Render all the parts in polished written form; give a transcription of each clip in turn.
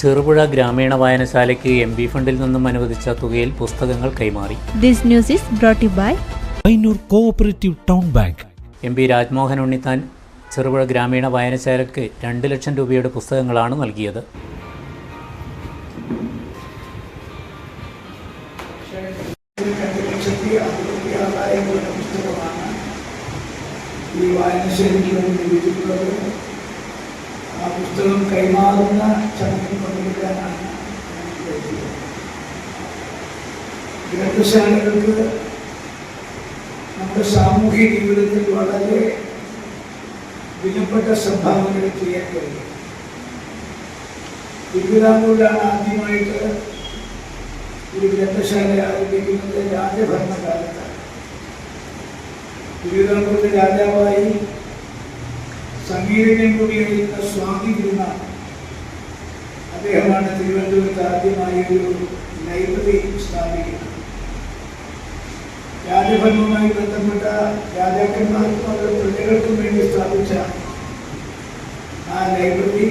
ചെറുപുഴ ഗ്രാമീണ വായനശാലയ്ക്ക് M B ഫണ്ടിൽ നിന്നും അനുവദിച്ച തുകയിൽ പുസ്തകങ്ങൾ കൈമാറി. This news is brought you by Payyanur cooperative town bank. M P Rajmohan Unnithan Cherupuzha ഗ്രാമീണ വായനശാലയ്ക്ക് 2 ലക്ഷം രൂപയുടെ പുസ്തകങ്ങളാണ് നൽകിയത്. ഈ വായനശാലയ്ക്ക് വേണ്ടി ലഭിച്ചിട്ടുള്ളത്. ആ പുസ്തകം കൈമാറുന്ന ചടങ്ങിൽ പങ്കെടുക്കാനാണ് ഗ്രന്ഥശാലകൾക്ക് നമ്മുടെ സാമൂഹിക ജീവിതത്തിൽ വളരെ വിലപ്പെട്ട സംഭാവനകൾ ചെയ്യാൻ കഴിയും. തിരുവിതാംകൂറിലാണ് ആദ്യമായിട്ട് ഒരു ഗ്രന്ഥശാല ആരംഭിക്കുന്നത്. രാജഭരണകാലത്താണ്. തിരുവിതാംകൂറിലെ രാജാവായി സംഗീതജ്ഞൻ കൂടിയായിരുന്ന സ്വാമി തിരുനാൾ അദ്ദേഹമാണ് തിരുവനന്തപുരത്ത് ആദ്യമായി ഒരു ലൈബ്രറി സ്ഥാപിക്കുന്നത്. രാജഭരണവുമായി ബന്ധപ്പെട്ട രാജാക്കന്മാർക്കും അവരുടെ പ്രജകൾക്കും വേണ്ടി സ്ഥാപിച്ച ആ ലൈബ്രറി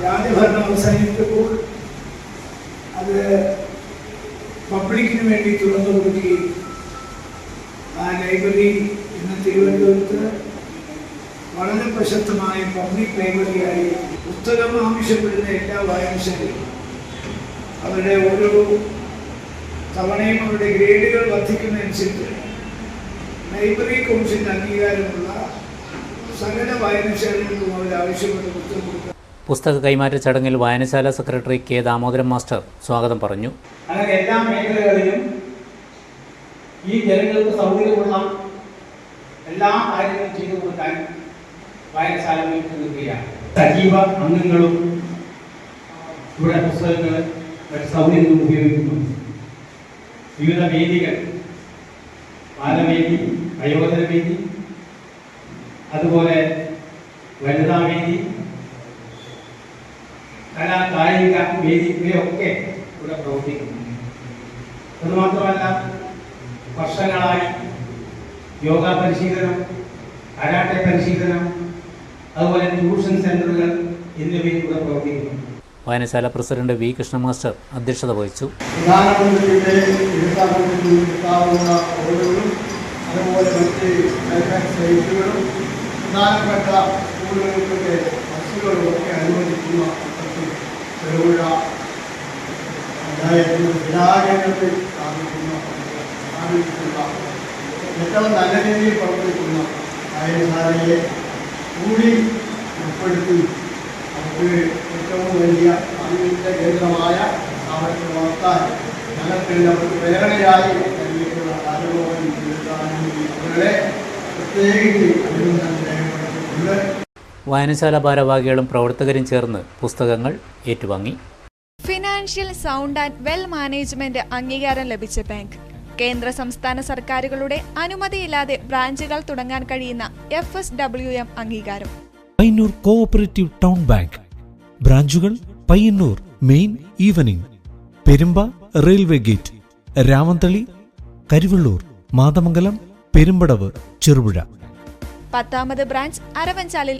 രാജഭരണം അവസാനിച്ചപ്പോൾ അത് പബ്ലിക്കിന് വേണ്ടി തുറന്നു കൊടുക്കുകയും ആ ലൈബ്രറി ഇന്ന് തിരുവനന്തപുരത്ത് വളരെ പ്രശസ്തമായ പബ്ലിക് ലൈബ്രറിയായി പുസ്തകം ആവശ്യപ്പെടുന്ന എല്ലാ വായനശാലയും അവരുടെ ഓരോ തവണയും അവരുടെ ഗ്രേഡുകൾ വർദ്ധിക്കുന്നതനുസരിച്ച് ലൈബ്രറി കൗൺസിലിന് അംഗീകാരമുള്ള സകല വായനശാലകൾക്കും അവർ ആവശ്യപ്പെട്ട പുസ്തകം കൊടുക്കുക. പുസ്തക കൈമാറ്റ ചടങ്ങിൽ വായനശാല സെക്രട്ടറി കെ ദാമോദരൻ മാസ്റ്റർ സ്വാഗതം പറഞ്ഞു. അങ്ങനെ എല്ലാ മേഖലകളിലും ഈ ജനങ്ങൾക്ക് സൗകര്യമുള്ള എല്ലാ കാര്യങ്ങളും ചെയ്തു കൊടുക്കാൻ വായനശാലകളിൽ നിൽക്കുകയാണ്. സജീവ അംഗങ്ങളും ഇവിടെ പുസ്തകങ്ങൾ സൗകര്യങ്ങൾ ഉപയോഗിക്കുന്നു. വിവിധ വേദികൾ, ബാലവേദി, വയോജന വേദി, അതുപോലെ വനിതാ വേദി, കായിക വേദി ഇവയൊക്കെ ഇവിടെ പ്രവർത്തിക്കുന്നു. അതുമാത്രമല്ല വർഷങ്ങളായി യോഗ പരിശീലനം, കരാട്ടെ പരിശീലനം, അതുപോലെ ട്യൂഷൻ സെന്ററുകൾ എന്നിവയും ഇവിടെ പ്രവർത്തിക്കുന്നു. വായനശാല പ്രസിഡന്റ് വി കൃഷ്ണ മാസ്റ്റർ അധ്യക്ഷത വഹിച്ചു. പ്രധാനമന്ത്രിയുടെ എഴുതാവുന്ന ഓരോന്നും അതുപോലെ മറ്റ് സൈറ്റുകളും പ്രധാനപ്പെട്ട സ്കൂളുകൾക്കൊക്കെ ബസ്സുകളും ഒക്കെ അനുവദിക്കുന്ന ചെറുപുഴ പഞ്ചായത്തിൽ ജലാശയത്തിൽ സ്ഥാപിച്ചിട്ടുള്ള ഏറ്റവും നല്ല രീതിയിൽ പ്രവർത്തിക്കുന്ന വായനശാലയെ കൂടി ഉൾപ്പെടുത്തി നമുക്ക് ഏറ്റവും വലിയ സാമൂഹിക കേന്ദ്രമായ സ്ഥാപനത്തിൽ വളർത്താൻ ഞങ്ങൾക്ക് അവർക്ക് പ്രേരണയായി നൽകിയിട്ടുള്ള രാജഭവൻ അവരുടെ പ്രത്യേകിച്ച് അഭിനന്ദനം രേഖപ്പെടുത്തിയിട്ടുണ്ട്. വായനശാല ഭാരവാഹികളും പ്രവർത്തകരും ചേർന്ന് പുസ്തകങ്ങൾ ഏറ്റുവാങ്ങി. Financial sound and well management അംഗീകാരം ലഭിച്ച ബാങ്ക്. കേന്ദ്ര സംസ്ഥാന സർക്കാരുകളുടെ അനുമതിയില്ലാതെ ബ്രാഞ്ചുകൾ തുടങ്ങാൻ കഴിയുന്ന FSWM അംഗീകാരം. Payyanur cooperative town bank. ബ്രാഞ്ചുകൾ Payyanur main evening, Perumba railway gate, Ramanthali, Karivellur, Mathamangalam, Perumpadavu, Cherupuzha. 10ാമത് ബ്രാഞ്ച് അരവഞ്ചാലിൽ